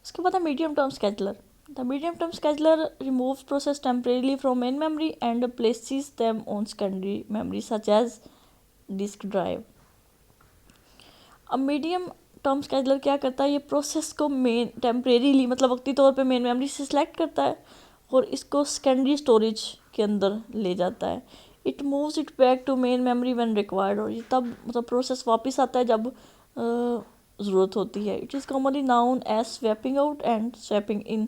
उसके बाद है medium term scheduler. The medium term scheduler removes process temporarily from main memory and places them on secondary memory such as disk drive. अब medium term scheduler क्या करता है, ये process को मेन टेम्परेरीली मतलब वक्ती तौर पे मेन मेमोरी से सिलेक्ट करता है और इसको सेकेंडरी स्टोरेज के अंदर ले जाता है। It moves it back to main memory when required, और ये तब मतलब प्रोसेस वापस आता है जब ज़रूरत होती है। It is commonly known as swapping out and swapping in.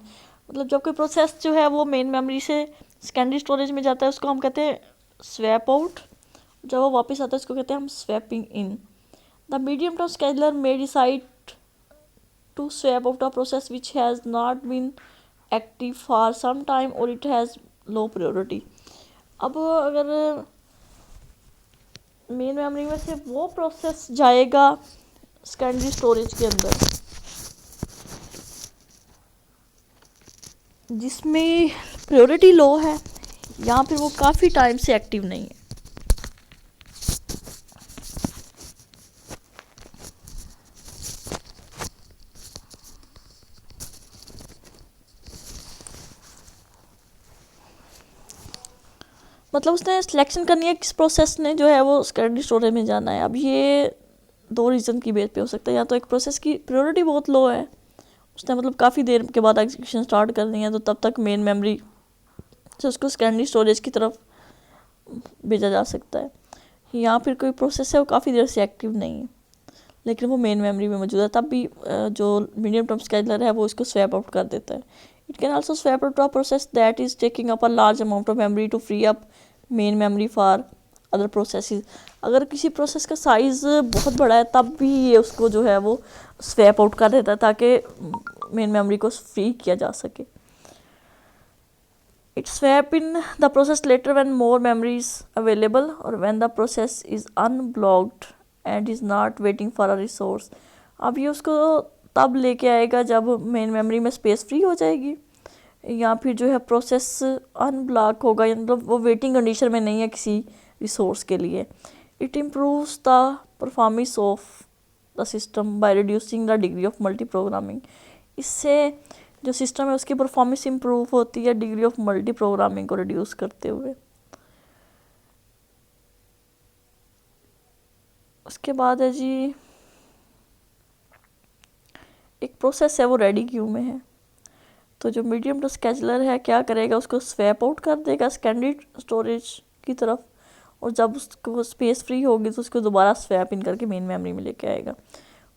मतलब जब कोई प्रोसेस जो है वो मेन मेमोरी से सेकेंडरी स्टोरेज में जाता है उसको हम कहते हैं स्वैप आउट, जब वो वापस आता है उसको कहते हैं हम swapping in. The medium term scheduler may decide to swap out a process which has not been active for some time or it has low priority। अब अगर मेन मेमोरी में से वो प्रोसेस जाएगा सेकेंडरी स्टोरेज के अंदर जिसमें priority लो है या फिर वो काफ़ी टाइम से एक्टिव नहीं है, मतलब उसने सिलेक्शन करनी है किस प्रोसेस ने जो है वो सेकेंडरी स्टोरेज में जाना है। अब ये दो रीज़न की बेस पे हो सकता है, या तो एक प्रोसेस की प्रायोरिटी बहुत लो है, उसने मतलब काफ़ी देर के बाद एग्जीक्यूशन स्टार्ट करनी है तो तब तक मेन मेमोरी से उसको सेकेंडरी स्टोरेज की तरफ भेजा जा सकता है, या फिर कोई प्रोसेस है वो काफ़ी देर से एक्टिव नहीं है लेकिन वो मेन मेमोरी में मौजूद है, तब भी जो मीडियम टर्म स्केजुलर है वो इसको स्वैप आउट कर देता है। It can also swap out a process that is taking up a large amount of memory to free up main memory for other processes. अगर किसी प्रोसेस का साइज़ बहुत बड़ा है तब भी ये उसको जो है वो स्वैप आउट कर देता है ताकि मेन मेमोरी को फ्री किया जा सके। It swap in the process later when more memory is available or when the process is unblocked and is not waiting for a resource। अब ये उसको तब लेके आएगा जब मेन मेमोरी में स्पेस फ्री हो जाएगी या फिर जो है प्रोसेस अनब्लॉक होगा, मतलब वो वेटिंग कंडीशन में नहीं है किसी रिसोर्स के लिए। It improves the performance of the system by reducing the degree of multi programming. इससे जो सिस्टम है उसकी परफॉर्मेंस इंप्रूव होती है डिग्री ऑफ मल्टी प्रोग्रामिंग को रिड्यूस करते हुए। उसके बाद है जी एक प्रोसेस है वो रेडी क्यू में है, तो जो मीडियम टर्म स्केजुलर है क्या करेगा, उसको स्वैप आउट कर देगा सेकेंडरी स्टोरेज की तरफ, और जब उसको स्पेस फ्री होगी तो उसको दोबारा स्वैप इन करके मेन मेमोरी में लेके आएगा।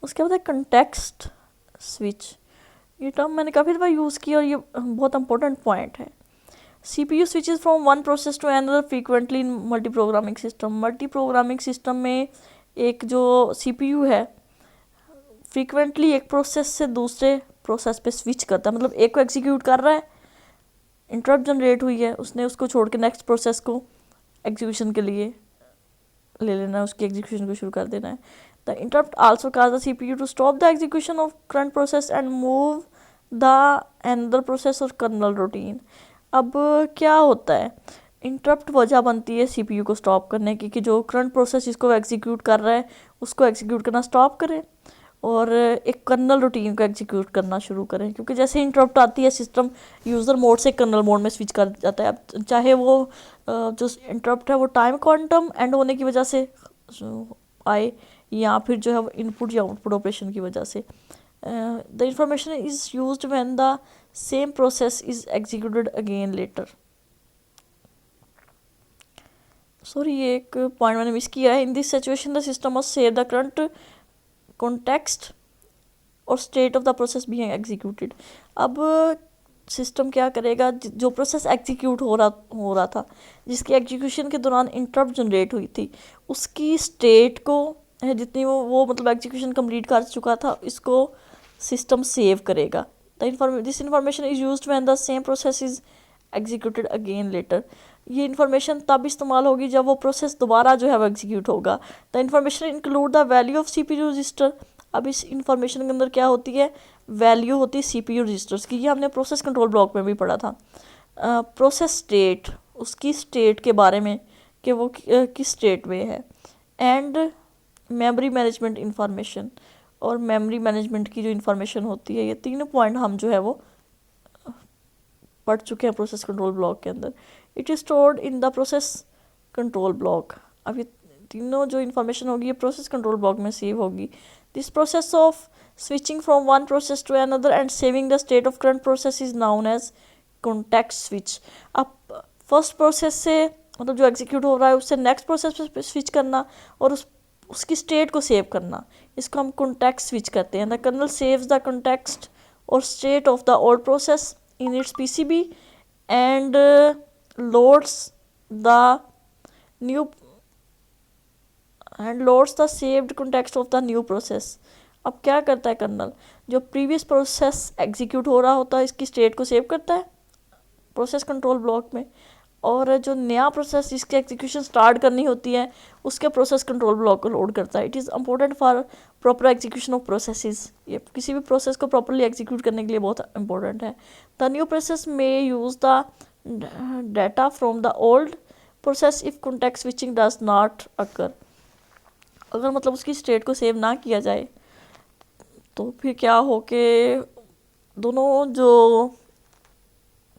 उसके बाद है कंटेक्स्ट स्विच। ये टर्म मैंने काफ़ी दफ़ा यूज़ किया और ये बहुत इंपॉर्टेंट पॉइंट है। CPU switches from one process to another frequently in multi programming system। Multi programming system में एक जो CPU है फ्रीक्वेंटली एक प्रोसेस से दूसरे प्रोसेस पे स्विच करता है, मतलब एक को एग्जीक्यूट कर रहा है, इंटरप्ट जनरेट हुई है, उसने उसको छोड़ के नेक्स्ट प्रोसेस को एग्जीक्यूशन के लिए ले लेना है, उसकी एग्जीक्यूशन को शुरू कर देना है। The interrupt also cause the CPU to stop the execution of current process and move the another process और कर्नल रूटीन। अब क्या होता है, इंटरप्ट वजह बनती है CPU को स्टॉप करने की कि जो करंट प्रोसेस जिसको एग्जीक्यूट कर रहा है उसको एग्जीक्यूट करना स्टॉप करें और एक कर्नल रूटीन को एग्जीक्यूट करना शुरू करें, क्योंकि जैसे इंटरप्ट आती है सिस्टम यूज़र मोड से कर्नल मोड में स्विच कर जाता है। अब चाहे वो जो इंटरप्ट है वो टाइम क्वांटम एंड होने की वजह से आए या फिर जो है वो इनपुट या आउटपुट ऑपरेशन की वजह से। The information is used when the same process is executed again later. Sorry ये एक पॉइंट मैंने मिस किया है। In this situation the system must save the current context और state of the process being executed. अब system क्या करेगा, जो प्रोसेस एग्जीक्यूट हो रहा था जिसकी एग्जीक्यूशन के दौरान इंटरप्ट जनरेट हुई थी उसकी स्टेट को जितनी वो मतलब एग्जीक्यूशन कंप्लीट कर चुका था इसको सिस्टम सेव करेगा। This information is used when the same process is executed again letter. ये इन्फॉर्मेशन तब इस्तेमाल होगी जब वो प्रोसेस दोबारा जो है वो एग्जीक्यूट होगा। The information include the value of CPU register. अब इस इंफॉर्मेशन के अंदर क्या होती है, वैल्यू होती है CPU रजिस्टर्स की। ये हमने प्रोसेस कंट्रोल ब्लॉक में भी पढ़ा था। प्रोसेस स्टेट, उसकी स्टेट के बारे में कि वो किस स्टेट में है, एंड मेमोरी मैनेजमेंट इंफॉर्मेशन, और मेमोरी मैनेजमेंट की जो इन्फॉर्मेशन होती है, ये तीनों पॉइंट हम जो है वो पढ़ चुके हैं प्रोसेस कंट्रोल ब्लॉक के अंदर। It is stored in the process control block. अब ये तीनों जो इन्फॉर्मेशन होगी ये प्रोसेस कंट्रोल ब्लॉक में सेव होगी। This process of switching from one process to another and saving the state of current process is known as context switch. अब first process से मतलब जो एग्जीक्यूट हो रहा है उससे नेक्स्ट प्रोसेस पे स्विच करना और उसकी स्टेट को सेव करना, इसको हम कॉन्टेक्स्ट स्विच करते हैं। The kernel saves the context और state of the old process in its PCB and loads the new saved context of the new process। अब क्या करता है कर्नल, जो प्रीवियस प्रोसेस एग्जीक्यूट हो रहा होता है इसकी स्टेट को सेव करता है प्रोसेस कंट्रोल ब्लॉक में, और जो नया प्रोसेस जिसकी एग्जीक्यूशन स्टार्ट करनी होती है उसके प्रोसेस कंट्रोल ब्लॉक को लोड करता है। It is important for proper execution of processes. ये किसी भी प्रोसेस को प्रॉपरली एग्जीक्यूट करने के लिए बहुत इंपॉर्टेंट है। द न्यू प्रोसेस में use the data from the old process if context switching does not occur. अगर मतलब उसकी स्टेट को सेव ना किया जाए तो फिर क्या हो कि दोनों जो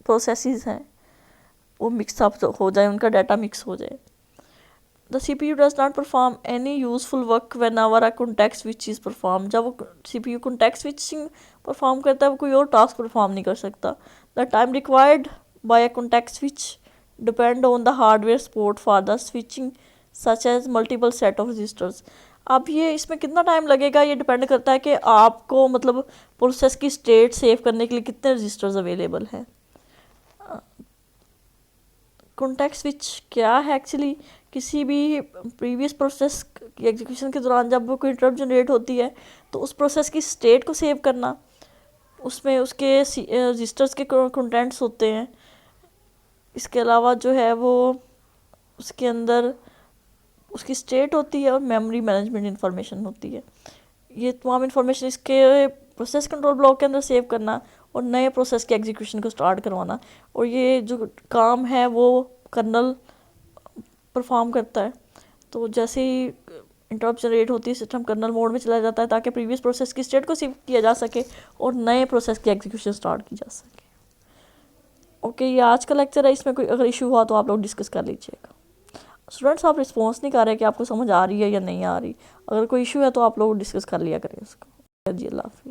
प्रोसेसेस हैं वो मिक्स अप हो जाए, उनका डाटा मिक्स हो जाए। The CPU does not perform any useful work when ever a context switch is perform. जब वो CPU कॉन्टेक्स्ट स्विचिंग परफॉर्म करता है वो कोई और टास्क परफॉर्म नहीं कर सकता। The time required by a context switch depend on the hardware support for the switching such as multiple set of registers. अब ये इसमें कितना टाइम लगेगा ये डिपेंड करता है कि आपको मतलब प्रोसेस की स्टेट सेव करने के लिए कितने रजिस्टर्स अवेलेबल हैं। कॉन्टेक्स्ट स्विच क्या है एक्चुअली, किसी भी प्रीवियस प्रोसेस की एग्जीक्यूशन के दौरान जब कोई इंटरप्ट जनरेट होती है तो उस प्रोसेस की स्टेट को सेव करना, उसमें उसके रजिस्टर्स के कंटेंट्स होते हैं। इसके अलावा जो है वो उसके अंदर उसकी स्टेट होती है और मेमोरी मैनेजमेंट इंफॉर्मेशन होती है। ये तमाम इंफॉर्मेशन इसके प्रोसेस कंट्रोल ब्लॉक के अंदर सेव करना और नए प्रोसेस के एग्जीक्यूशन को स्टार्ट करवाना, और ये जो काम है वो कर्नल परफॉर्म करता है। तो जैसे ही इंटरप्ट जनरेट होती है सिस्टम कर्नल मोड में चला जाता है ताकि प्रीवियस प्रोसेस की स्टेट को सेव किया जा सके और नए प्रोसेस की एग्जीक्यूशन स्टार्ट की जा सके। ओके, ये आज का लेक्चर है, इसमें कोई अगर इशू हुआ तो आप लोग डिस्कस कर लीजिएगा। स्टूडेंट्स आप रिस्पॉन्स नहीं कर रहे कि आपको समझ आ रही है या नहीं आ रही, अगर कोई इशू है तो आप लोग डिस्कस कर लिया करें उसको। जी, अल्लाह हाफिज़।